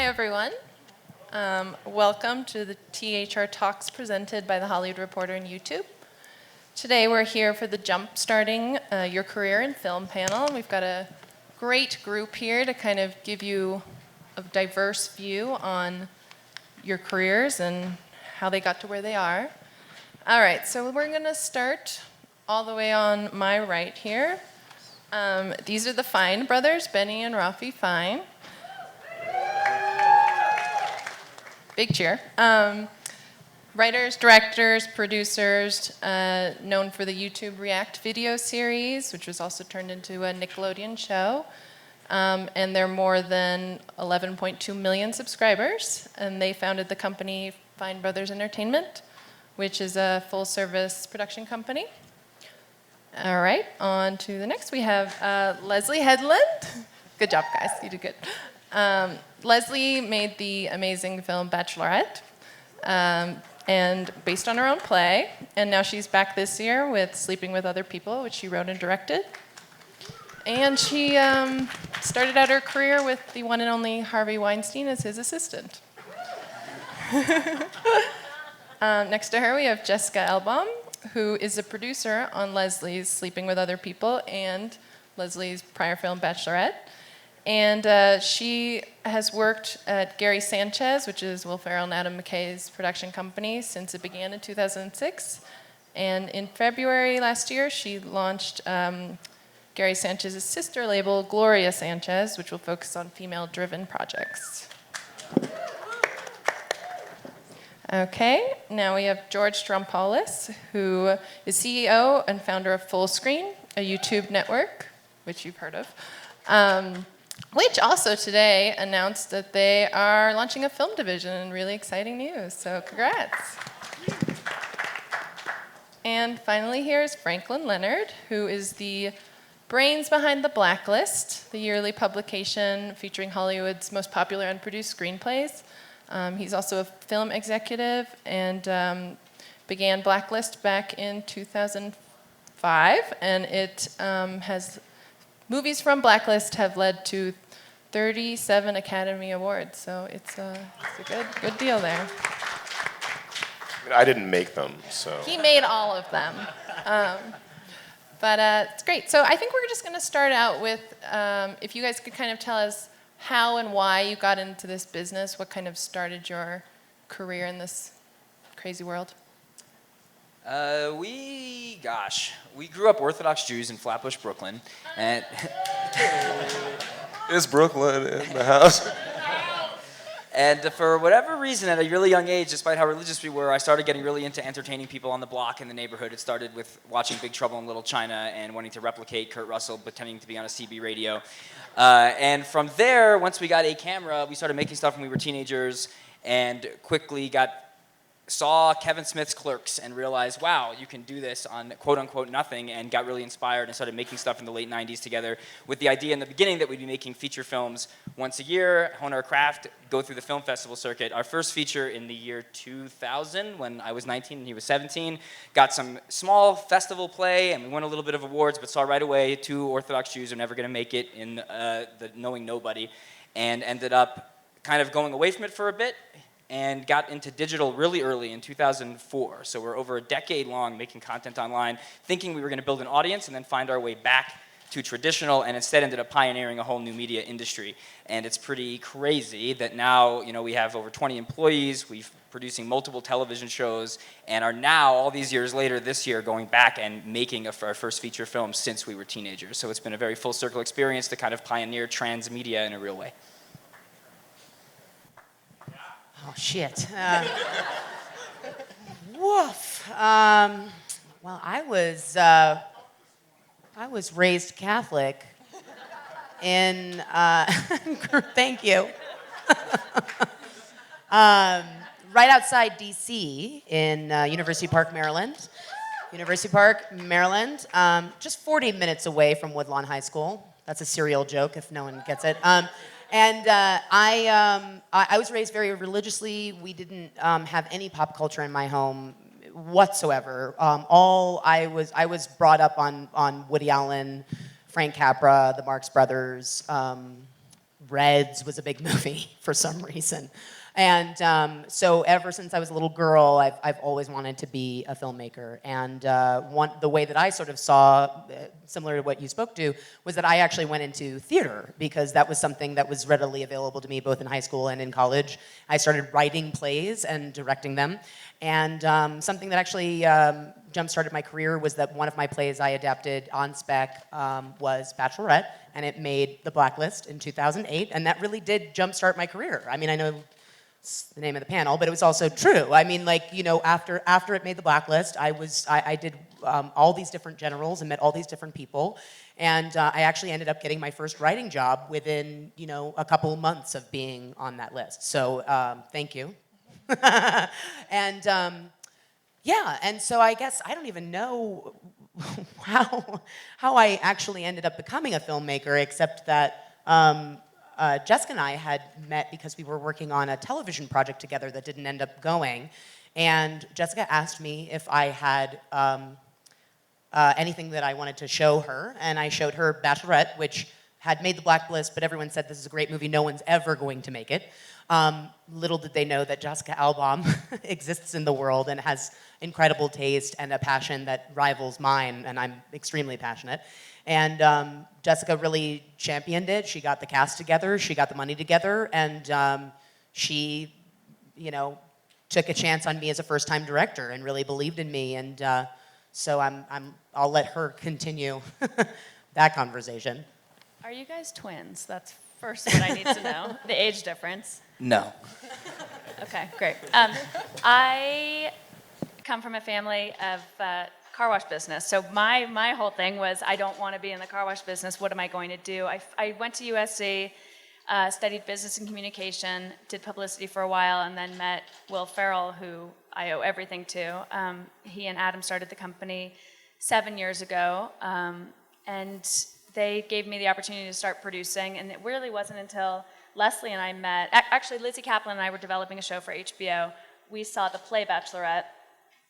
Hi, everyone. Welcome to the THR Talks presented by The Hollywood Reporter and YouTube. Today we're here for the Jumpstarting Your Career in Film panel. We've got a great group here to kind of give you a diverse view on your careers and how they got to where they are. All right, so we're going to start all the way on my right here. These are the Fine brothers, Benny and Rafi Fine. Big cheer. Writers, directors, producers, known for the YouTube React video series, which was also turned into a Nickelodeon show. And they're more than 11.2 million subscribers. And they founded the company Fine Brothers Entertainment, which is a full-service production company. All right, on to the next. We have Leslye Headland. Good job, guys. You did good. Leslye made the amazing film Bachelorette, and based on her own play. And now she's back this year with Sleeping with Other People, which she wrote and directed. And she started out her career with the one and only Harvey Weinstein as his assistant. Next to her, we have Jessica Elbaum, who is a producer on Leslie's Sleeping with Other People and Leslie's prior film Bachelorette. And she has worked at Gary Sanchez, which is Will Ferrell and Adam McKay's production company, since it began in 2006. And in February last year, she launched Gary Sanchez's sister label, Gloria Sanchez, which will focus on female-driven projects. Okay, now we have George Strompolos, who is CEO and founder of Fullscreen, a YouTube network, which you've heard of. Which also today announced that they are launching a film division, and really exciting news, so congrats. And finally here is Franklin Leonard, who is the brains behind the Blacklist, the yearly publication featuring Hollywood's most popular unproduced screenplays. He's also a film executive and began Blacklist back in 2005, and it has movies from Blacklist have led to 37 Academy Awards, so it's a good deal there. I didn't make them, so. He made all of them. But it's great. So I think we're just going to start out with, if you guys could kind of tell us how and why you got into this business, what kind of started your career in this crazy world? We grew up Orthodox Jews in Flatbush, Brooklyn, and Is Brooklyn in the house? and for whatever reason, at a really young age, despite how religious we were, I started getting really into entertaining people on the block in the neighborhood. It started with watching Big Trouble in Little China and wanting to replicate Kurt Russell, pretending to be on a CB radio. And from there, once we got a camera, we started making stuff when we were teenagers, and quickly saw Kevin Smith's Clerks and realized, wow, you can do this on quote-unquote nothing, and got really inspired and started making stuff in the late 90s together with the idea in the beginning that we'd be making feature films once a year, hone our craft, go through the film festival circuit. Our first feature in the year 2000, when I was 19 and he was 17, got some small festival play, and we won a little bit of awards, but saw right away 2 Orthodox Jews are never going to make it in the Knowing Nobody, and ended up kind of going away from it for a bit, and got into digital really early in 2004. So we're over a decade long making content online, thinking we were going to build an audience and then find our way back to traditional, and instead ended up pioneering a whole new media industry. And it's pretty crazy that now, we have over 20 employees, we're producing multiple television shows, and are now, all these years later, this year, going back and making our first feature film since we were teenagers. So it's been a very full circle experience to kind of pioneer transmedia in a real way. Oh, shit. Woof. Well, I was raised Catholic in, thank you. Right outside D.C. in University Park, Maryland. Just 40 minutes away from Woodlawn High School. That's a serial joke if no one gets it. And I was raised very religiously. We didn't have any pop culture in my home whatsoever. I was brought up on Woody Allen, Frank Capra, the Marx Brothers, Reds was a big movie for some reason. And so ever since I was a little girl, I've always wanted to be a filmmaker. And the way that I sort of saw, similar to what you spoke to, was that I actually went into theater because that was something that was readily available to me both in high school and in college. I started writing plays and directing them. And something that actually jump-started my career was that one of my plays I adapted on spec was Bachelorette, and it made the Blacklist in 2008, and that really did jump-start my career. I mean, I know it's the name of the panel, but it was also true. I mean, like, you know, after it made the Blacklist, I did all these different generals and met all these different people, and I actually ended up getting my first writing job within, you know, a couple months of being on that list. So thank you. And yeah, and so I guess I don't even know how I actually ended up becoming a filmmaker, except that Jessica and I had met because we were working on a television project together that didn't end up going. And Jessica asked me if I had anything that I wanted to show her. And I showed her Bachelorette, which had made the Blacklist, but everyone said this is a great movie, no one's ever going to make it. Little did they know that Jessica Elbaum exists in the world and has incredible taste and a passion that rivals mine, and I'm extremely passionate. And Jessica really championed it. She got the cast together, she got the money together, and she, you know, took a chance on me as a first-time director and really believed in me. And so I'll let her continue that conversation. Are you guys twins? That's first what I need to know. The age difference. No. Okay, great. I come from a family of car wash business. So my whole thing was, I don't want to be in the car wash business. What am I going to do? I went to USC, studied business and communication, did publicity for a while, and then met Will Ferrell, who I owe everything to. He and Adam started the company 7 years ago, and they gave me the opportunity to start producing, and it really wasn't until Leslye and I met. Actually, Lizzie Kaplan and I were developing a show for HBO. We saw the play Bachelorette,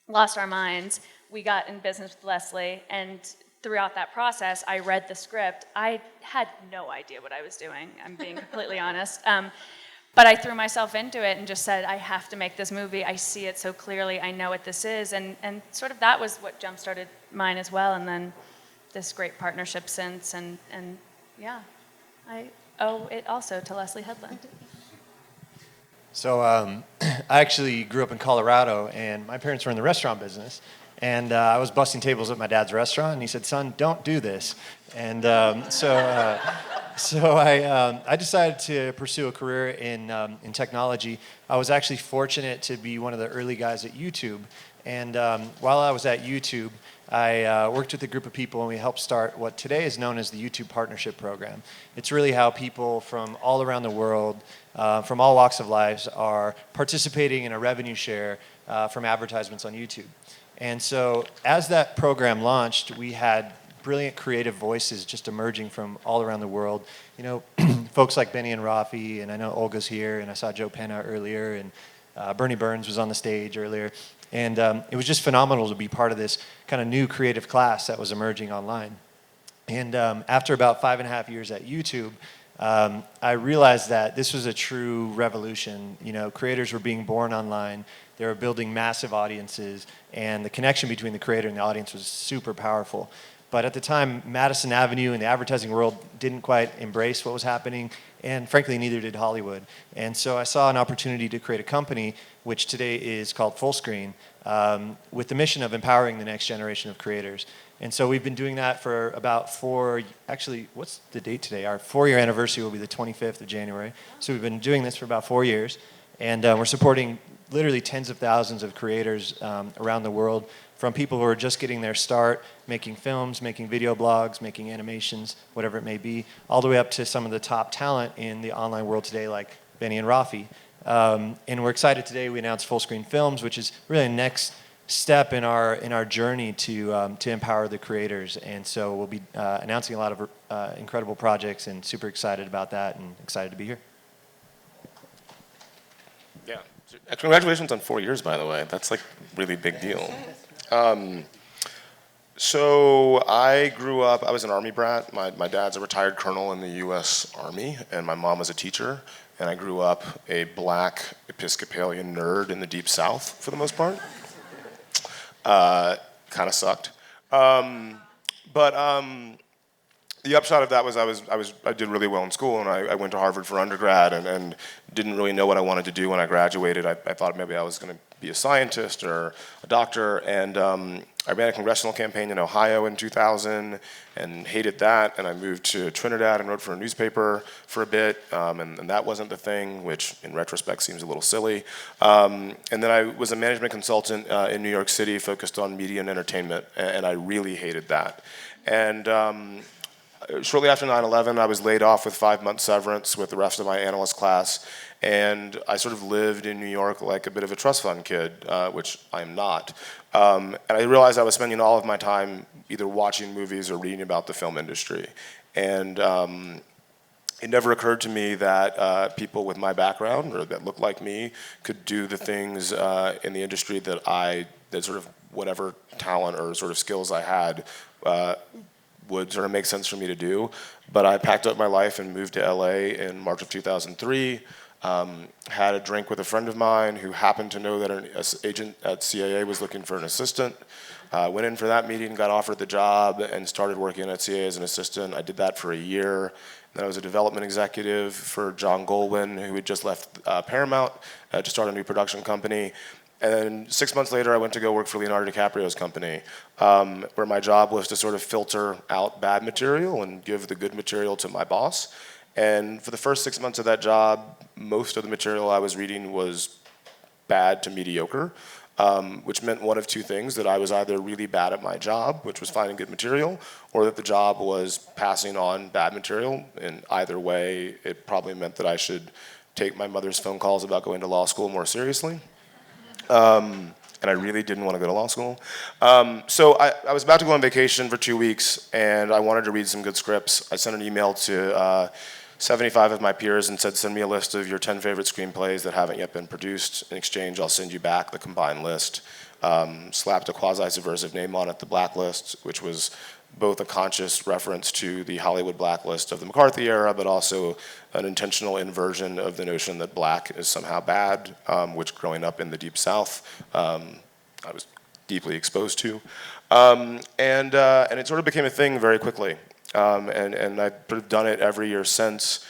lost our minds. We got in business with Leslye, and throughout that process, I read the script. I had no idea what I was doing, I'm being completely honest. But I threw myself into it and just said, I have to make this movie. I see it so clearly. I know what this is. And sort of that was what jump-started mine as well. And then this great partnership since. And yeah, I owe it also to Leslye Headland. So I actually grew up in Colorado, and my parents were in the restaurant business. And I was busting tables at my dad's restaurant, and he said, "Son, don't do this." And so I decided to pursue a career in technology. I was actually fortunate to be one of the early guys at YouTube. And while I was at YouTube, I worked with a group of people, and we helped start what today is known as the YouTube Partnership Program. It's really how people from all around the world, from all walks of life, are participating in a revenue share from advertisements on YouTube. And so as that program launched, we had brilliant creative voices just emerging from all around the world. You know, folks like Benny and Rafi, and I know Olga's here, and I saw Joe Penna earlier, and Bernie Burns was on the stage earlier. And it was just phenomenal to be part of this kind of new creative class that was emerging online. And after about 5.5 years at YouTube, I realized that this was a true revolution. You know, creators were being born online. They were building massive audiences, and the connection between the creator and the audience was super powerful. But at the time, Madison Avenue and the advertising world didn't quite embrace what was happening, and frankly, neither did Hollywood. And so I saw an opportunity to create a company, which today is called Fullscreen, with the mission of empowering the next generation of creators. And so we've been doing that for about actually, what's the date today? Our 4-year anniversary will be the 25th of January. So we've been doing this for about 4 years, and we're supporting literally tens of thousands of creators around the world, from people who are just getting their start, making films, making video blogs, making animations, whatever it may be, all the way up to some of the top talent in the online world today, like Benny and Rafi. And we're excited today, we announced Fullscreen Films, which is really the next step in our journey to empower the creators. And so we'll be announcing a lot of incredible projects, and super excited about that, and excited to be here. Yeah. Congratulations on 4 years, by the way. That's like really big deal. So I grew up, I was an Army brat. My dad's a retired colonel in the U.S. Army, and my mom was a teacher. And I grew up a black Episcopalian nerd in the Deep South for the most part. Kind of sucked. But the upshot of that was I did really well in school, and I went to Harvard for undergrad, and didn't really know what I wanted to do when I graduated. I thought maybe I was going to be a scientist or a doctor, and I ran a congressional campaign in Ohio in 2000 and hated that, and I moved to Trinidad and wrote for a newspaper for a bit, and that wasn't the thing, which in retrospect seems a little silly. And then I was a management consultant in New York City focused on media and entertainment, and I really hated that. And shortly after 9/11, I was laid off with 5-month severance with the rest of my analyst class, and I sort of lived in New York like a bit of a trust fund kid, which I'm not. And I realized I was spending all of my time either watching movies or reading about the film industry. And it never occurred to me that people with my background or that looked like me could do the things in the industry that sort of whatever talent or sort of skills I had would sort of make sense for me to do. But I packed up my life and moved to LA in March of 2003. Had a drink with a friend of mine who happened to know that an agent at CIA was looking for an assistant. Went in for that meeting, got offered the job, and started working at CIA as an assistant. I did that for a year. Then I was a development executive for John Goldwyn, who had just left Paramount to start a new production company. And then 6 months later, I went to go work for Leonardo DiCaprio's company, where my job was to sort of filter out bad material and give the good material to my boss. And for the first 6 months of that job, most of the material I was reading was bad to mediocre, which meant one of two things: that I was either really bad at my job, which was finding good material, or that the job was passing on bad material. In either way, it probably meant that I should take my mother's phone calls about going to law school more seriously. And I really didn't want to go to law school. So I was about to go on vacation for 2 weeks, and I wanted to read some good scripts. I sent an email to 75 of my peers and said, send me a list of your 10 favorite screenplays that haven't yet been produced. In exchange, I'll send you back the combined list. Slapped a quasi-subversive name on it, the Blacklist, which was both a conscious reference to the Hollywood blacklist of the McCarthy era, but also an intentional inversion of the notion that black is somehow bad, which growing up in the Deep South, I was deeply exposed to. And it sort of became a thing very quickly. And I've sort of done it every year since.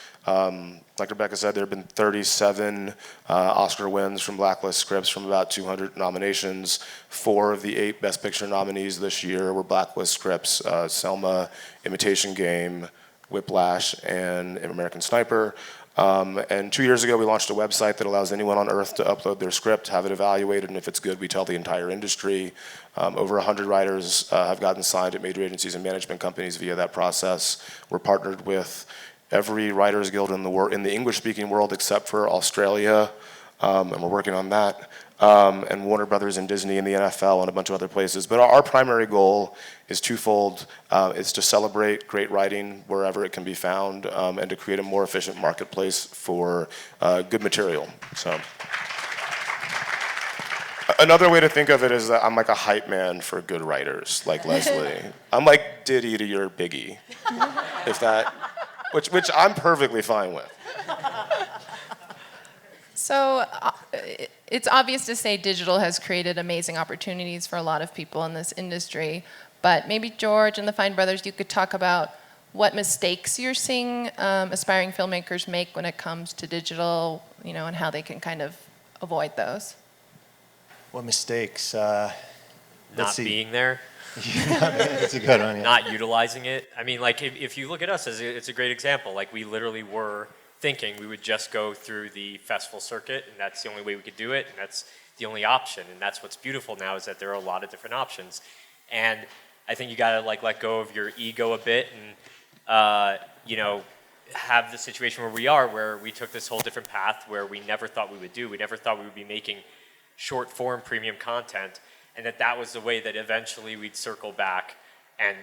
Like Rebecca said, there have been 37 Oscar wins from Blacklist scripts from about 200 nominations. 4 of the 8 Best Picture nominees this year were Blacklist scripts: Selma, Imitation Game, Whiplash, and American Sniper. And 2 years ago, we launched a website that allows anyone on Earth to upload their script, have it evaluated, and if it's good, we tell the entire industry. Over 100 writers have gotten signed at major agencies and management companies via that process. We're partnered with every writers guild in the English-speaking world except for Australia, and we're working on that, and Warner Brothers and Disney and the NFL and a bunch of other places. But our primary goal is twofold. It's to celebrate great writing wherever it can be found, and to create a more efficient marketplace for good material. So another way to think of it is that I'm like a hype man for good writers, like Leslye. I'm like Diddy to your Biggie, if that... Which I'm perfectly fine with. So it's obvious to say digital has created amazing opportunities for a lot of people in this industry, but maybe George and the Fine Brothers, you could talk about what mistakes you're seeing aspiring filmmakers make when it comes to digital, and how they can kind of avoid those. What mistakes? Not being there. That's a good one. Yeah. Not utilizing it. I mean, like, if you look at us, it's a great example. Like, we literally were thinking we would just go through the festival circuit, and that's the only way we could do it, and that's the only option. And that's what's beautiful now, is that there are a lot of different options. And I think you gotta let go of your ego a bit, and have the situation where we took this whole different path where we never thought we would do. We never thought we would be making short form premium content. And that was the way that eventually we'd circle back and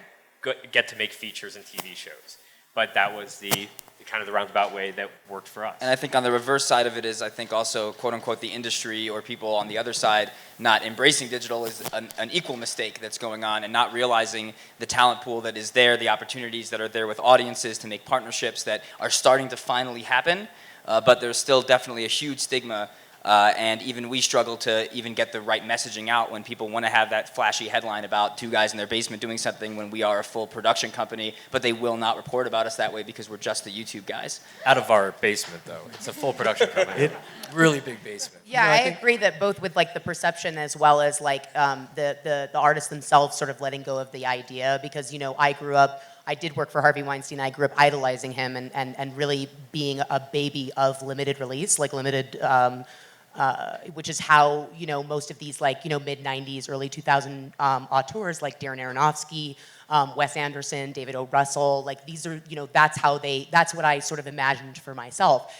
get to make features and TV shows. But that was the kind of the roundabout way that worked for us. And I think on the reverse side of it is, I think also, quote unquote, the industry or people on the other side not embracing digital is an equal mistake that's going on, and not realizing the talent pool that is there, the opportunities that are there with audiences to make partnerships that are starting to finally happen. But there's still definitely a huge stigma. And even we struggle to even get the right messaging out when people want to have that flashy headline about two guys in their basement doing something when we are a full production company, but they will not report about us that way because we're just the YouTube guys. Out of our basement, though. It's a full production company. Really big basement. Yeah, I agree that both with like the perception as well as like the artists themselves sort of letting go of the idea, because, you know, I did work for Harvey Weinstein. I grew up idolizing him and really being a baby of limited release, like limited, which is how, you know, most of these like, you know, mid-90s, early 2000 auteurs like Darren Aronofsky, Wes Anderson, David O. Russell, like these are, you know, that's what I sort of imagined for myself.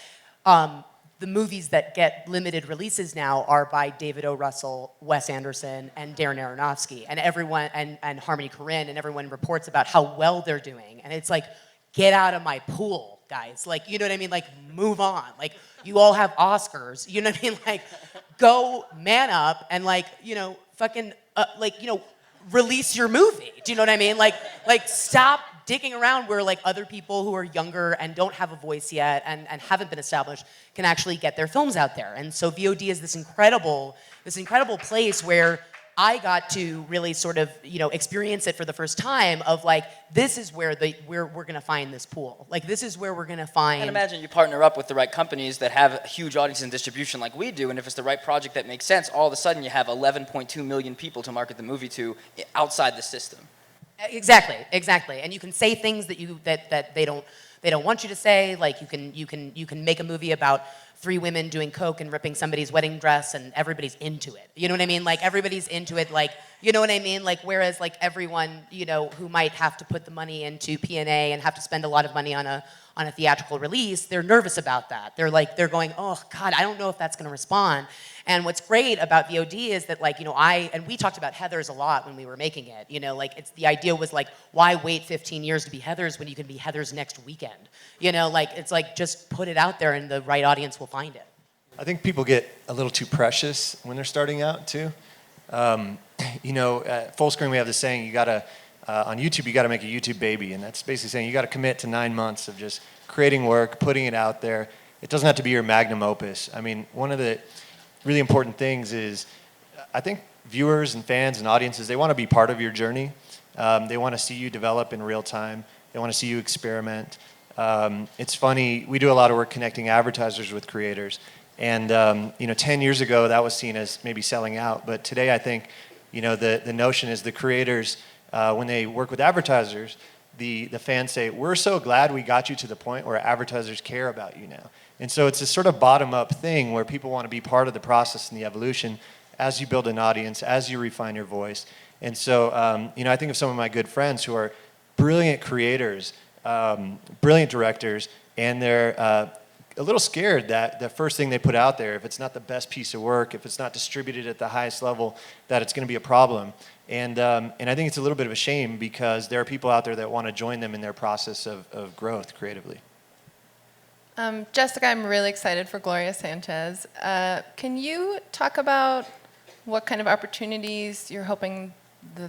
The movies that get limited releases now are by David O. Russell, Wes Anderson, and Darren Aronofsky, and everyone, and Harmony Korine, and everyone reports about how well they're doing. And it's like, get out of my pool, guys. Like, you know what I mean? Like, move on. Like, you all have Oscars. You know what I mean? Like, go man up and like, you know, fucking, like, you know, release your movie. Do you know what I mean? Like stop digging around where like other people who are younger and don't have a voice yet and haven't been established can actually get their films out there. And so VOD is this incredible place where I got to really sort of, you know, experience it for the first time of like, this is where we're gonna find this pool. Like, this is where we're gonna find. And imagine you partner up with the right companies that have huge audience and distribution like we do, and if it's the right project that makes sense, all of a sudden you have 11.2 million people to market the movie to outside the system. Exactly. And you can say things that they don't want you to say. Like you can make a movie about 3 women doing coke and ripping somebody's wedding dress, and everybody's into it. You know what I mean? Like everybody's into it. Like, you know what I mean? Like, whereas like everyone, you know, who might have to put the money into P&A and have to spend a lot of money on a theatrical release, they're nervous about that. They're going, oh God, I don't know if that's going to respond. And what's great about VOD is that, like, you know, and we talked about Heathers a lot when we were making it. You know, like the idea was like, why wait 15 years to be Heathers when you can be Heathers next weekend? You know, like it's like just put it out there and the right audience will find it. I think people get a little too precious when they're starting out too. You know, at Fullscreen we have this saying, you gotta, on YouTube you gotta make a YouTube baby, and that's basically saying you gotta commit to 9 months of just creating work, putting it out there. It doesn't have to be your magnum opus. I mean, one of the really important things is, I think viewers and fans and audiences, they want to be part of your journey. They want to see you develop in real time. They want to see you experiment. It's funny, we do a lot of work connecting advertisers with creators. And you know, 10 years ago, that was seen as maybe selling out. But today, I think, you know, the notion is the creators, when they work with advertisers, the fans say, we're so glad we got you to the point where advertisers care about you now. And so it's this sort of bottom-up thing where people want to be part of the process and the evolution as you build an audience, as you refine your voice. And so, you know, I think of some of my good friends who are brilliant creators, brilliant directors, and they're a little scared that the first thing they put out there, if it's not the best piece of work, if it's not distributed at the highest level, that it's going to be a problem. And I think it's a little bit of a shame because there are people out there that want to join them in their process of growth creatively. Jessica, I'm really excited for Gloria Sanchez. Can you talk about what kind of opportunities you're hoping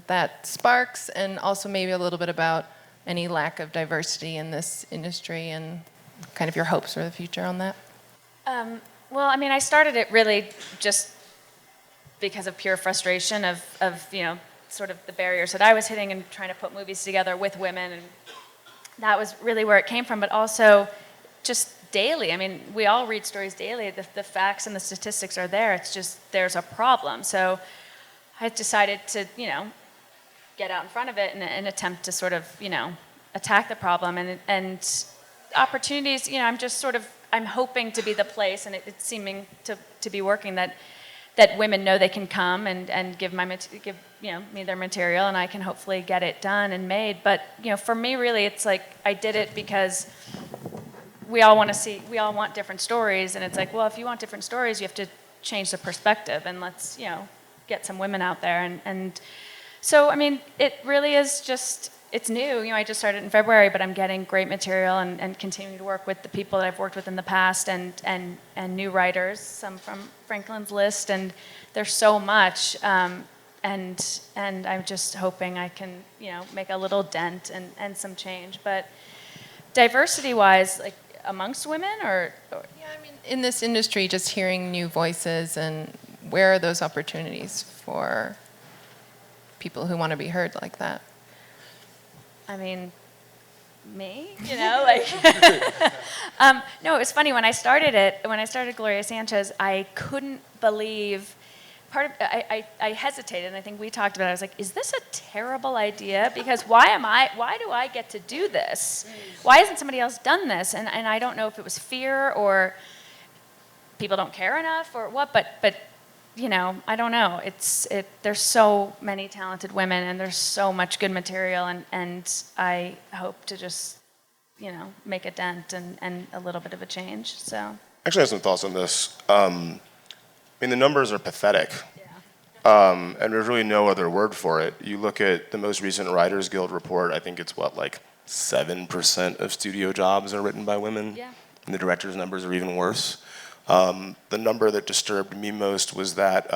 that sparks, and also maybe a little bit about any lack of diversity in this industry and kind of your hopes for the future on that? Well, I mean, I started it really just because of pure frustration of you know, sort of the barriers that I was hitting and trying to put movies together with women, and that was really where it came from, but also just daily. I mean, we all read stories daily. The facts and the statistics are there. It's just there's a problem. So I decided to, you know, get out in front of it and attempt to sort of, you know, attack the problem. And opportunities, you know, I'm hoping to be the place, and it's seeming to be working, that women know they can come and give you know, me their material, and I can hopefully get it done and made. But, you know, for me, really, it's like I did it because we all want different stories, and it's like, well, if you want different stories, you have to change the perspective, and let's, you know, get some women out there. And so, I mean, it really is just it's new. You know, I just started in February, but I'm getting great material and continuing to work with the people that I've worked with in the past and new writers, some from Franklin's List, and there's so much. And I'm just hoping I can, make a little dent and some change. But diversity-wise, like amongst women or Yeah, I mean, in this industry, just hearing new voices and where are those opportunities for people who want to be heard like that? I mean, me, like. No, it was funny when I started Gloria Sanchez, I couldn't believe. I hesitated, and I think we talked about it. I was like, is this a terrible idea? Because why do I get to do this? Why hasn't somebody else done this? And I don't know if it was fear or people don't care enough or what, but I don't know. There's so many talented women and there's so much good material, and I hope to just, make a dent and a little bit of a change. So Actually, I have some thoughts on this. The numbers are pathetic. yeah. And there's really no other word for it. You look at the most recent Writers Guild report, I think it's 7% of studio jobs are written by women. Yeah. And the directors' numbers are even worse. The number that disturbed me most was that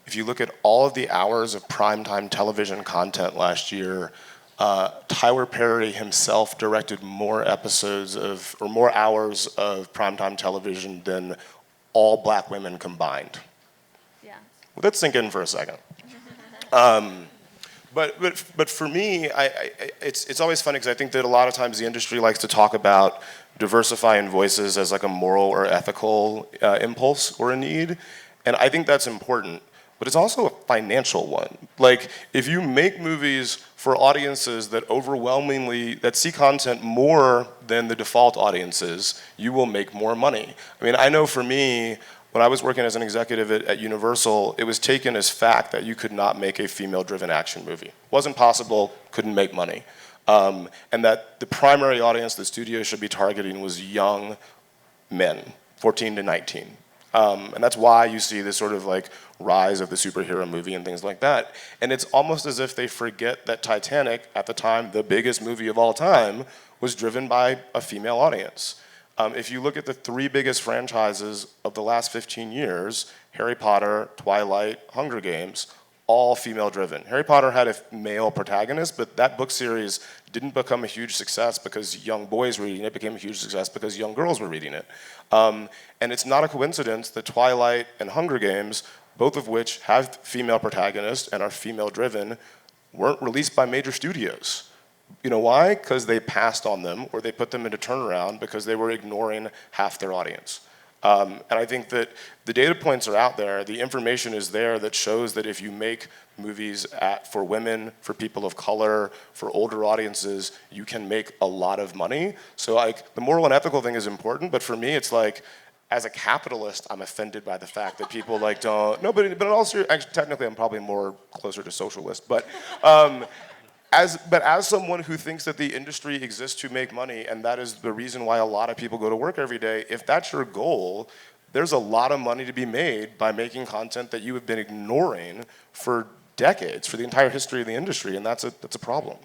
if you look at all of the hours of primetime television content last year, Tyler Perry himself directed more hours of primetime television than all black women combined. Yeah. Well, let's sink in for a second. But for me, it's always funny because I think that a lot of times the industry likes to talk about diversifying voices as like a moral or ethical impulse or a need, and I think that's important. But it's also a financial one. Like, if you make movies for audiences that see content more than the default audiences, you will make more money. I mean, I know for me, when I was working as an executive at Universal, it was taken as fact that you could not make a female-driven action movie. Wasn't possible, couldn't make money. And that the primary audience the studio should be targeting was young men, 14 to 19. And that's why you see this sort of rise of the superhero movie and things like that. And it's almost as if they forget that Titanic, at the time, the biggest movie of all time, was driven by a female audience. If you look at the three biggest franchises of the last 15 years, Harry Potter, Twilight, Hunger Games, all female-driven. Harry Potter had a male protagonist, but that book series didn't become a huge success because young boys were reading it. It became a huge success because young girls were reading it. And it's not a coincidence that Twilight and Hunger Games, both of which have female protagonists and are female-driven, weren't released by major studios. You know why? Because they passed on them, or they put them into turnaround because they were ignoring half their audience. And I think that the data points are out there, the information is there that shows that if you make movies for women, for people of color, for older audiences, you can make a lot of money. So the moral and ethical thing is important, but for me it's as a capitalist, I'm offended by the fact that people don't, no, but also, actually, technically I'm probably more closer to socialist, but as someone who thinks that the industry exists to make money, and that is the reason why a lot of people go to work every day, if that's your goal, there's a lot of money to be made by making content that you have been ignoring for decades, for the entire history of the industry, and that's a problem.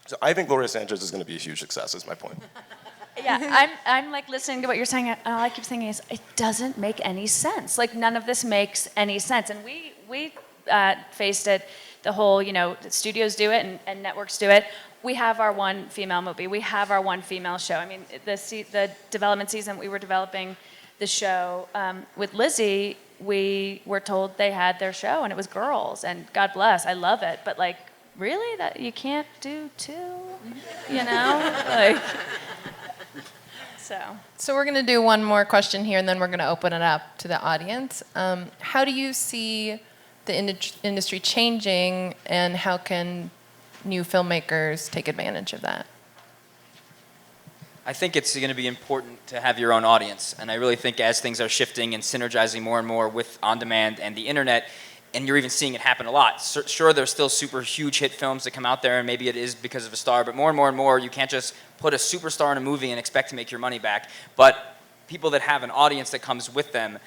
So I think Gloria Sanchez is going to be a huge success, is my point. Yeah, I'm listening to what you're saying, and all I keep thinking is, it doesn't make any sense. None of this makes any sense. And we faced it, the whole, the studios do it and networks do it. We have our one female movie. We have our one female show. I mean, the development season, we were developing the show with Lizzie, we were told they had their show, and it was girls. And God bless, I love it. But, really? That you can't do two? So we're going to do one more question here, and then we're going to open it up to the audience. How do you see the industry changing, and how can new filmmakers take advantage of that? I think it's going to be important to have your own audience. And I really think as things are shifting and synergizing more and more with on-demand and the internet, and you're even seeing it happen a lot. Sure, there's still super huge hit films that come out there, and maybe it is because of a star, but more and more and more, you can't just put a superstar in a movie and expect to make your money back. But people that have an audience that comes with them,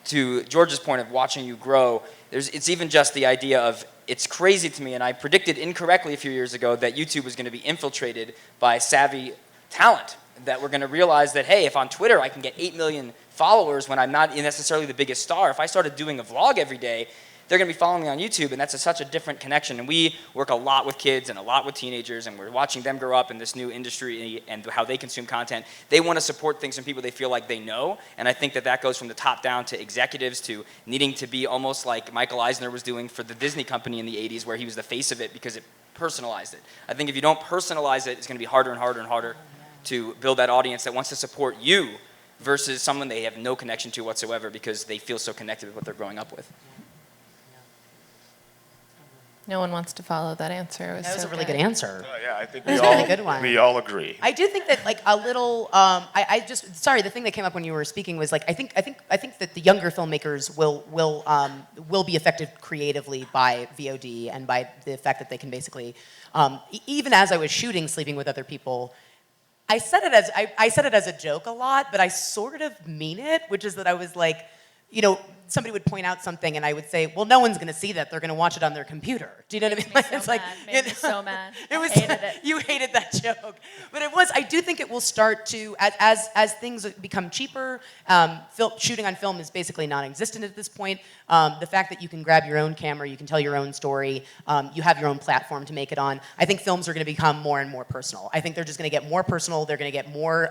to George's point of watching you grow, it's even just the idea of, it's crazy to me, and I predicted incorrectly a few years ago that YouTube was going to be infiltrated by savvy talent, that we're going to realize that, hey, if on Twitter I can get 8 million followers when I'm not necessarily the biggest star, if I started doing a vlog every day, they're going to be following me on YouTube, and that's such a different connection. And we work a lot with kids and a lot with teenagers, and we're watching them grow up in this new industry and how they consume content. They want to support things from people they feel like they know, and I think that goes from the top down to executives to needing to be almost like Michael Eisner was doing for the Disney company in the 80s, where he was the face of it because it personalized it. I think if you don't personalize it, it's going to be harder and harder and harder to build that audience that wants to support you versus someone they have no connection to whatsoever because they feel so connected with what they're growing up with. No one wants to follow that answer. It was That was so a really good answer. Yeah, I think That's a really good one. we all agree. I do think that like a little. Sorry. The thing that came up when you were speaking was like I think that the younger filmmakers will be affected creatively by VOD and by the fact that they can basically, even as I was shooting Sleeping with Other People, I said it as a joke a lot, but I sort of mean it, which is that I was like, you know, somebody would point out something and I would say, well, no one's going to see that. They're going to watch it on their computer. Do you know what I mean? Made me It's so like, mad. Made me so mad. It was, I hated it. You hated that joke. But it was, I do think it will start to, as things become cheaper, shooting on film is basically non-existent at this point. The fact that you can grab your own camera, you can tell your own story, you have your own platform to make it on. I think films are going to become more and more personal. I think they're just going to get more personal. They're going to get more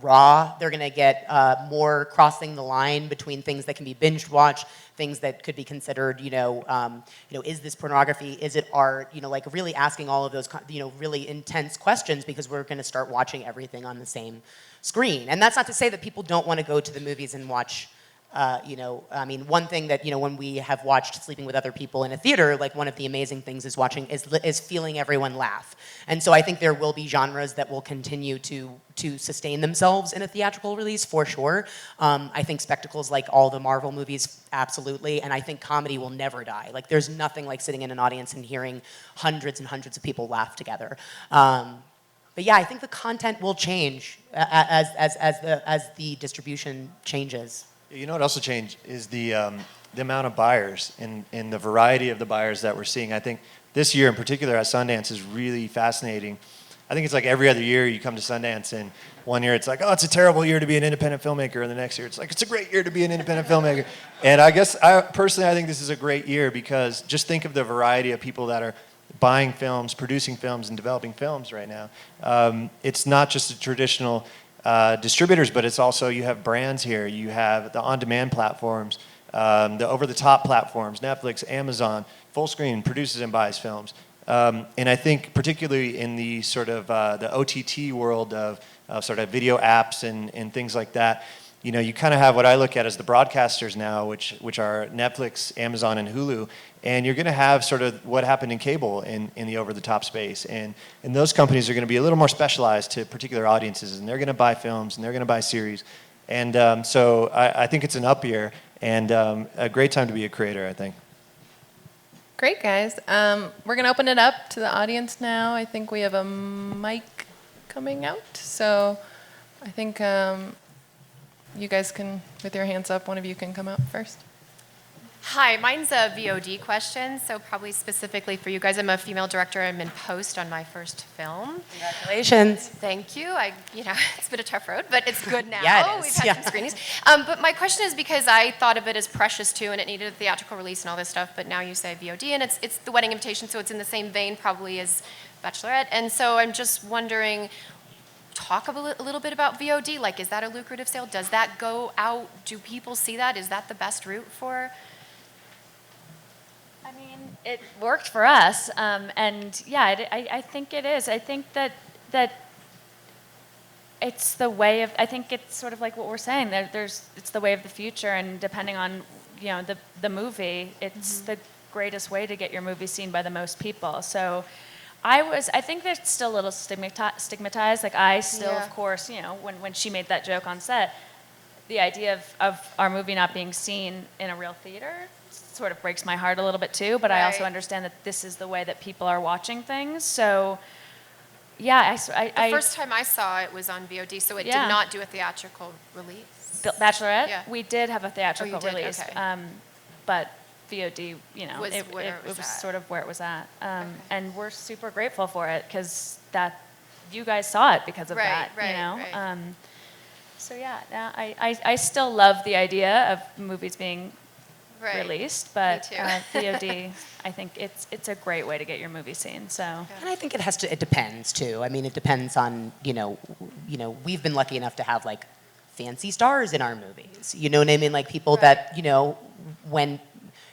raw. They're going to get more crossing the line between things that can be binge watched, things that could be considered, is this pornography? Is it art? Like really asking all of those, really intense questions because we're going to start watching everything on the same screen. And that's not to say that people don't want to go to the movies and watch. One thing that, when we have watched Sleeping with Other People in a theater, like one of the amazing things is feeling everyone laugh. And so I think there will be genres that will continue to sustain themselves in a theatrical release, for sure. I think spectacles like all the Marvel movies, absolutely. And I think comedy will never die. Like there's nothing like sitting in an audience and hearing hundreds and hundreds of people laugh together. But yeah, I think the content will change as the distribution changes. You know what also changed is the amount of buyers and the variety of the buyers that we're seeing. I think this year in particular at Sundance is really fascinating. I think it's like every other year you come to Sundance and one year it's like, oh, it's a terrible year to be an independent filmmaker, and the next year it's like, it's a great year to be an independent filmmaker. And I guess I think this is a great year because just think of the variety of people that are buying films, producing films, and developing films right now. It's not just a traditional distributors, but it's also, you have brands here, you have the on-demand platforms, the over-the-top platforms, Netflix, Amazon, Fullscreen produces and buys films. And I think particularly in the sort of the OTT world of sort of video apps and things like that, you kind of have what I look at as the broadcasters now, which are Netflix, Amazon, and Hulu. And you're going to have sort of what happened in cable in the over-the-top space. And those companies are going to be a little more specialized to particular audiences, and they're going to buy films, and they're going to buy series. And so I think it's an up year, and a great time to be a creator, I think. Great, guys. We're going to open it up to the audience now. I think we have a mic coming out. So I think you guys can, with your hands up, one of you can come out first. Hi, mine's a VOD question, so probably specifically for you guys. I'm a female director. I'm in post on my first film. Congratulations. Thank you. It's been a tough road, but it's good now. Yeah, it is. We've had some screenings. But my question is because I thought of it as precious too, and it needed a theatrical release and all this stuff, but now you say VOD, and it's the wedding invitation, so it's in the same vein probably as Bachelorette. And so I'm just wondering, talk a little bit about VOD. Like, is that a lucrative sale? Does that go out? Do people see that? Is that the best route for? It worked for us, and yeah, I think it is. I think that it's the way of. I think it's sort of like what we're saying. It's the way of the future, and depending on the movie, it's the greatest way to get your movie seen by the most people. So, I think there's still a little stigmatized. Like I still, of course, when she made that joke on set, the idea of our movie not being seen in a real theater sort of breaks my heart a little bit too, but I also understand that this is the way that people are watching things. So, yeah, the first time I saw it was on VOD, so it did not do a theatrical release. Bachelorette, Yeah. we did have a theatrical did? release, Okay. but VOD, you know, Was it where it was was at. sort of where it was at, and we're super grateful for it because that you guys saw it because of Right, that, right, you know. right. So yeah, I still love the idea of movies being Right. released, but too. VOD, I think it's a great way to get your movie seen. So. And I think it depends too. I mean, it depends on, we've been lucky enough to have like fancy stars in our movies. You know what I mean? Like people that, when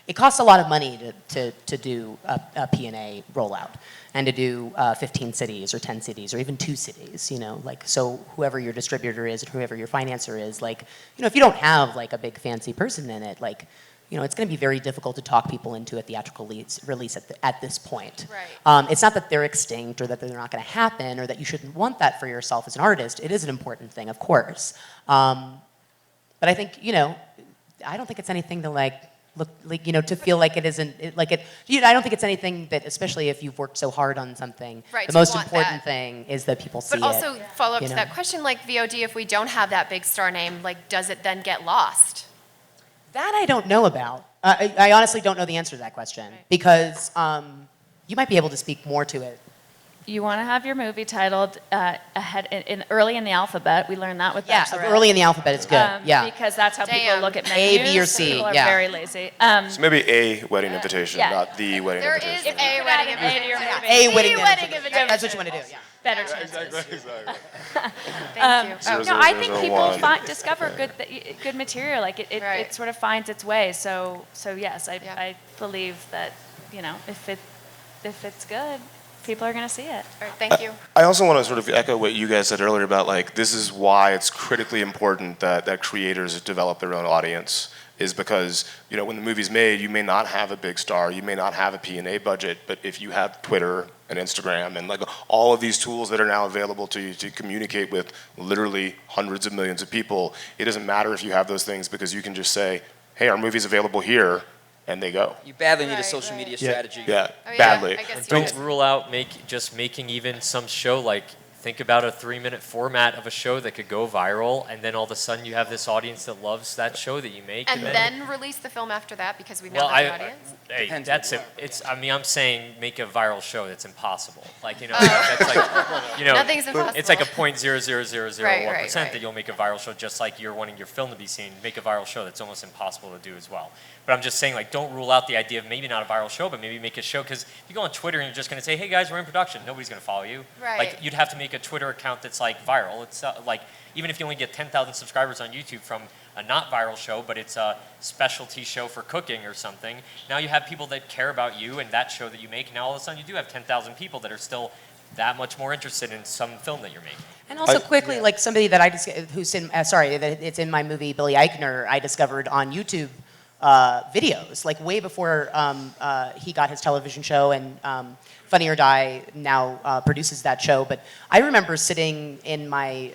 it costs a lot of money to do a P&A rollout and to do 15 cities or 10 cities or even 2 cities, like, so whoever your distributor is, whoever your financer is, like, if you don't have like a big fancy person in it, like, it's going to be very difficult to talk people into a theatrical release at this point. Right. It's not that they're extinct or that they're not going to happen or that you shouldn't want that for yourself as an artist. It is an important thing, of course. But I think, I don't think it's anything to like, look like, to feel like it isn't, I don't think it's anything that, especially if you've worked so hard on something, Right, the to most want important that. thing is that people see But also, it. follow up you to know? that question, like VOD, if we don't have that big star name, like, does it then get lost? That I don't know about. I honestly don't know the answer to that question because you might be able to speak more to it. You want to have your movie titled early in the alphabet. We learned that with Bachelorette. Early in the alphabet is good. Because that's how people Damn. look at A, menus. B, or C, People are yeah. very lazy. So maybe a wedding invitation, yeah. not the wedding There is invitation. a Add wedding an A to your invitation. movie. A wedding The wedding invitation. That's what you want to do. Yeah. Better chances. Exactly. Thank you. Zero, Oh, zero, No, I zero, think zero, people one. discover good material. Like it Right. sort of finds its way. So yes, Yeah. I believe that if it's good, people are going to see it. all right, thank you. I also want to sort of echo what you guys said earlier about like this is why it's critically important that creators develop their own audience is because when the movie's made you may not have a big star, you may not have a P&A budget, but if you have Twitter and Instagram and like all of these tools that are now available to you to communicate with literally hundreds of millions of people, it doesn't matter if you have those things because you can just say, hey, our movie's available here, and they go. You badly need a Right, social right. media Yeah. strategy. Yeah, Oh, yeah, badly. I guess Don't rule out just making even some show like think about a 3-minute format of a show that could go viral, and then all of a sudden you have this audience that loves that show that you make. And then release the film after that because we've now got the audience? Hey, Depends that's on it. I'm saying make a viral show that's impossible. Like Oh. that's like Nothing's impossible. It's like a 0.00001% Right. that you'll make a viral show, just like you're wanting your film to be seen. Make a viral show that's almost impossible to do as well. But I'm just saying, like, don't rule out the idea of maybe not a viral show, but maybe make a show. Because if you go on Twitter and you're just going to say, "Hey guys, we're in production," nobody's going to follow you. Right. Like you'd have to make a Twitter account that's like viral. It's like even if you only get 10,000 subscribers on YouTube from a not viral show, but it's a specialty show for cooking or something. Now you have people that care about you and that show that you make. And now all of a sudden you do have 10,000 people that are still that much more interested in some film that you're making. And also quickly, like somebody that who's in, that it's in my movie, Billy Eichner, I discovered on YouTube videos, like way before he got his television show, and Funny or Die now produces that show. But I remember sitting in my,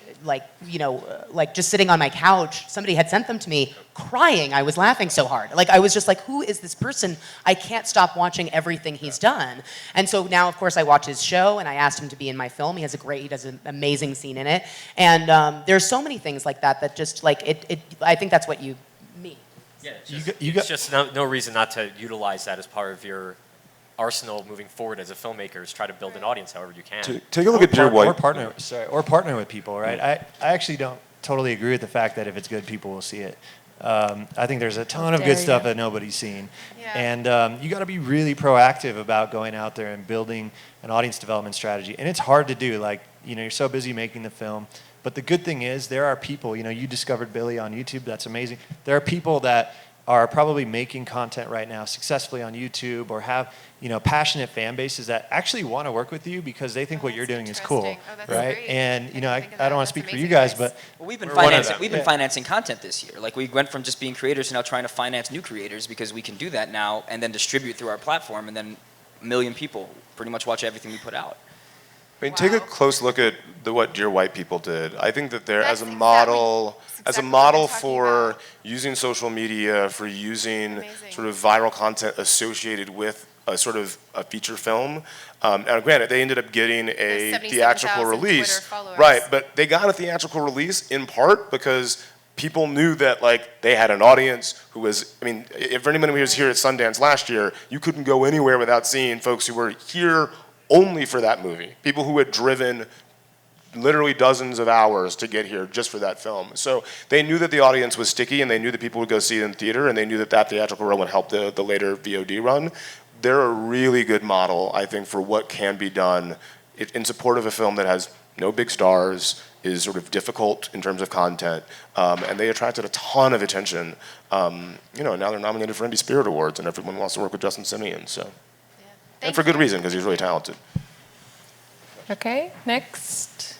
just sitting on my couch, somebody had sent them to me, crying. I was laughing so hard. Like, I was just like, who is this person? I can't stop watching everything he's done. And so now, of course, I watch his show, and I asked him to be in my film. He does an amazing scene in it. And there's so many things like that that just, like, I think that's what you mean. Yeah, it's just no reason not to utilize that as part of your arsenal moving forward as a filmmaker is try to build an audience however you can. Take a look at Dear White. Or partner with people, right? I actually don't totally agree with the fact that if it's good, people will see it. I think there's a ton of good stuff that nobody's seen. Yeah. And you got to be really proactive about going out there and building an audience development strategy. And it's hard to do. Like, you're so busy making the film. But the good thing is there are people, you discovered Billy on YouTube. That's amazing. There are people that are probably making content right now successfully on YouTube or have, passionate fan bases that actually want to work with you because they think what you're doing is cool, interesting. Oh, that's right? great. And, I didn't think of I that. don't want That's to speak for amazing you guys, advice. but Well, we've been We're one of financing. them. We've been Yeah. financing content this year. Like we went from just being creators to now trying to finance new creators because we can do that now and then distribute through our platform, and then a million people pretty much watch everything we put out. I mean, take a Wow. close look at what Dear White People did. I think that they're That's as a model, exactly what I'm talking for about. using social media, for using Amazing. sort of viral content associated with a sort of a feature film. Now, granted, they ended up getting a 77,000 theatrical release, Twitter followers. right? But they got a theatrical release in part because people knew that like they had an audience who was, I mean, if anyone was here at Sundance last year, you couldn't go anywhere without seeing folks who were here only for that movie. People who had driven literally dozens of hours to get here just for that film. So they knew that the audience was sticky, and they knew that people would go see it in theater, and they knew that that theatrical run would help the later VOD run. They're a really good model, I think, for what can be done in support of a film that has no big stars, is sort of difficult in terms of content, and they attracted a ton of attention. You know, now they're nominated for Indie Spirit Awards, and everyone wants to work with Justin Simeon. So, and for good reason, because he's really talented. Okay, next.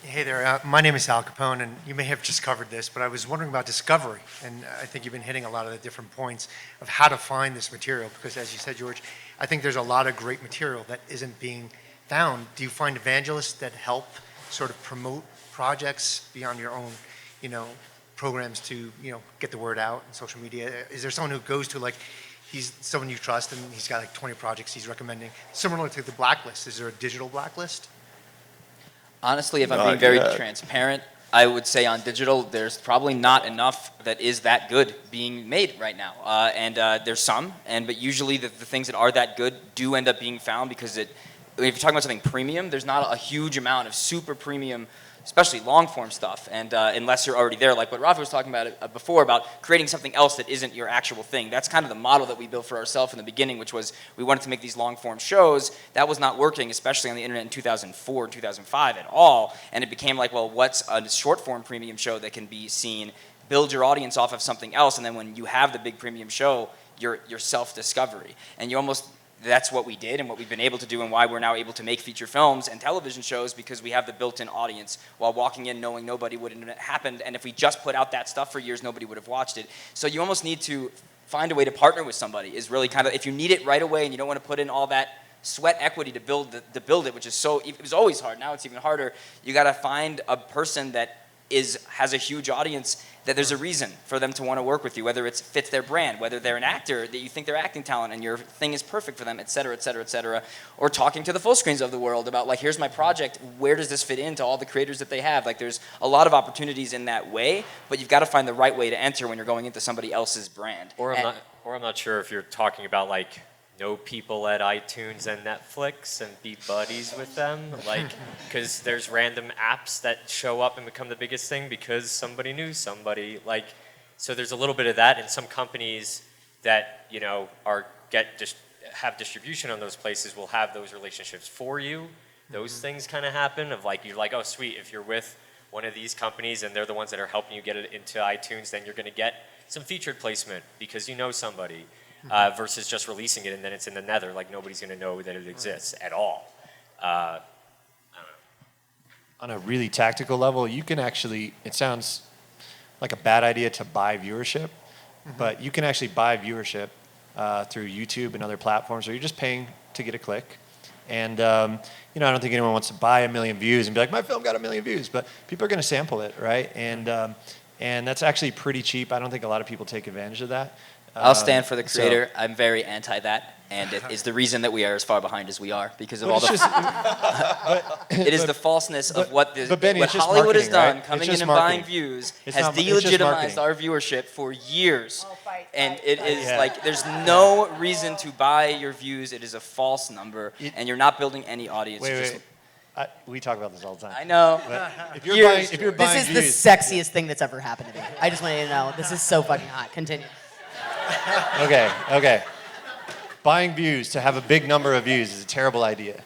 Hey there, my name is Al Capone, and you may have just covered this, but I was wondering about discovery, and I think you've been hitting a lot of the different points of how to find this material, because as you said, George, I think there's a lot of great material that isn't being found. Do you find evangelists that help sort of promote projects beyond your own, you know, programs to, you know, get the word out in social media? Is there someone who goes to, like, he's someone you trust and he's got like 20 projects he's recommending? Similar to the Blacklist, is there a digital Blacklist? Honestly, if I'm being very transparent, I would say on digital, there's probably not enough that is that good being made right now. And there's some, but usually the things that are that good do end up being found, because if you're talking about something premium, there's not a huge amount of super premium, especially long form stuff, and unless you're already there, like what Rafa was talking about before, about creating something else that isn't your actual thing. That's kind of the model that we built for ourselves in the beginning, which was we wanted to make these long form shows. That was not working, especially on the internet in 2004, 2005 at all, and it became like, well, what's a short form premium show that can be seen? Build your audience off of something else, and then when you have the big premium show, your self-discovery. And you almost, that's what we did and what we've been able to do, and why we're now able to make feature films and television shows, because we have the built-in audience while walking in knowing nobody would have happened, and if we just put out that stuff for years, nobody would have watched it. So you almost need to find a way to partner with somebody, is really kind of, if you need it right away and you don't want to put in all that sweat equity to build it, which is so, it was always hard, now it's even harder, you got to find a person that has a huge audience, that there's a reason for them to want to work with you, whether it fits their brand, whether they're an actor that you think they're acting talent and your thing is perfect for them, et cetera, et cetera, et cetera. Or talking to the Fullscreens of the world about, like, here's my project, where does this fit into all the creators that they have? Like, there's a lot of opportunities in that way, but you've got to find the right way to enter when you're going into somebody else's brand. Or I'm not sure if you're talking about, like, know people at iTunes and Netflix and be buddies with them, like, because there's random apps that show up and become the biggest thing because somebody knew somebody, like, so there's a little bit of that. And some companies that, you know, have distribution on those places will have those relationships for you. Those things kind of happen, of like, you're like, oh sweet, if you're with one of these companies and they're the ones that are helping you get it into iTunes, then you're going to get some featured placement because you know somebody. Versus just releasing it and then it's in the nether, like nobody's going to know that it exists at all. I don't know. On a really tactical level, you can actually, it sounds like a bad idea to buy viewership, but you can actually buy viewership through YouTube and other platforms where you're just paying to get a click. And you know, I don't think anyone wants to buy 1 million views and be like, my film got 1 million views, but people are going to sample it, right? And that's actually pretty cheap. I don't think a lot of people take advantage of that. I'll stand for the creator. I'm very anti that, and it is the reason that we are as far behind as we are, because of all the. It is the falseness of what Hollywood has done, right? coming in and buying views, has delegitimized our viewership for years, and it is like there's no reason to buy your views. It is a false number, and you're not building any audience. Wait. We talk about this all the time. I know. If you're buying This is views, the sexiest thing that's ever happened to me. I just want you to know, this is so fucking hot. Continue. Okay. Buying views to have a big number of views is a terrible idea.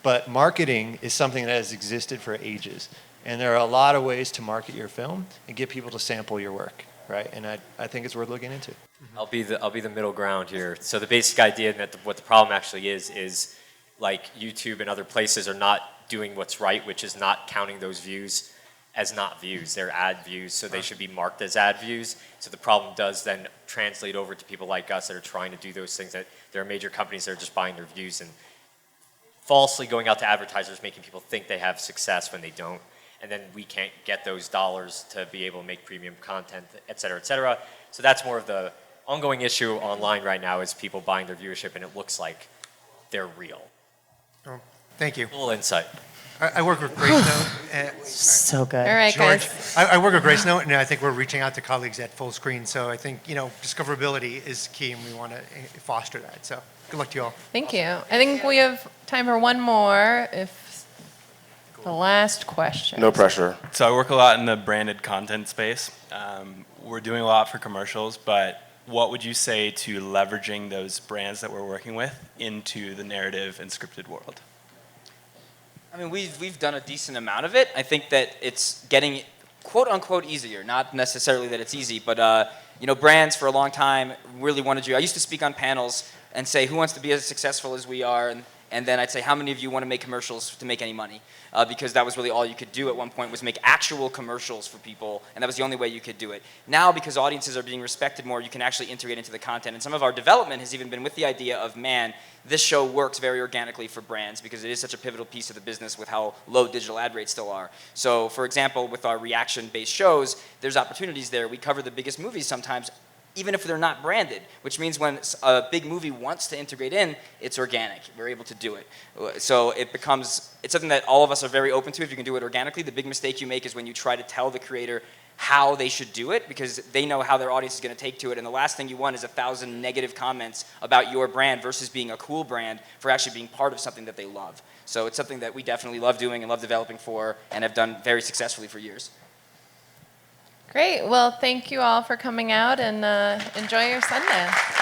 But marketing is something that has existed for ages. And there are a lot of ways to market your film and get people to sample your work, right? And I think it's worth looking into. I'll be the middle ground here. So the basic idea that what the problem actually is like YouTube and other places are not doing what's right, which is not counting those views as not views. They're ad views, so they should be marked as ad views. So the problem does then translate over to people like us that are trying to do those things, that there are major companies that are just buying their views and falsely going out to advertisers, making people think they have success when they don't. And then we can't get those dollars to be able to make premium content, et cetera, et cetera. So that's more of the ongoing issue online right now, is people buying their viewership and it looks like they're real. Thank you. A little insight. I work with Grace Note. So good. All right, George, guys. I work with Grace Note, and I think we're reaching out to colleagues at Fullscreen. So I think, discoverability is key, and we want to foster that. So good luck to you all. Thank you. I think we have time for one more. If the last question. No pressure. So I work a lot in the branded content space. We're doing a lot for commercials, but what would you say to leveraging those brands that we're working with into the narrative and scripted world? I mean, we've done a decent amount of it. I think that it's getting quote unquote easier. Not necessarily that it's easy, but brands for a long time really wanted you. I used to speak on panels and say, who wants to be as successful as we are? And then I'd say, how many of you want to make commercials to make any money? Because that was really all you could do at one point, was make actual commercials for people, and that was the only way you could do it. Now, because audiences are being respected more, you can actually integrate into the content. And some of our development has even been with the idea of, man, this show works very organically for brands because it is such a pivotal piece of the business with how low digital ad rates still are. So, for example, with our reaction-based shows, there's opportunities there. We cover the biggest movies sometimes, even if they're not branded, which means when a big movie wants to integrate in, it's organic. We're able to do it. So it's something that all of us are very open to if you can do it organically. The big mistake you make is when you try to tell the creator how they should do it because they know how their audience is going to take to it. And the last thing you want is 1,000 negative comments about your brand versus being a cool brand for actually being part of something that they love. So it's something that we definitely love doing and love developing for and have done very successfully for years. Great. Well, thank you all for coming out and enjoy your Sundance.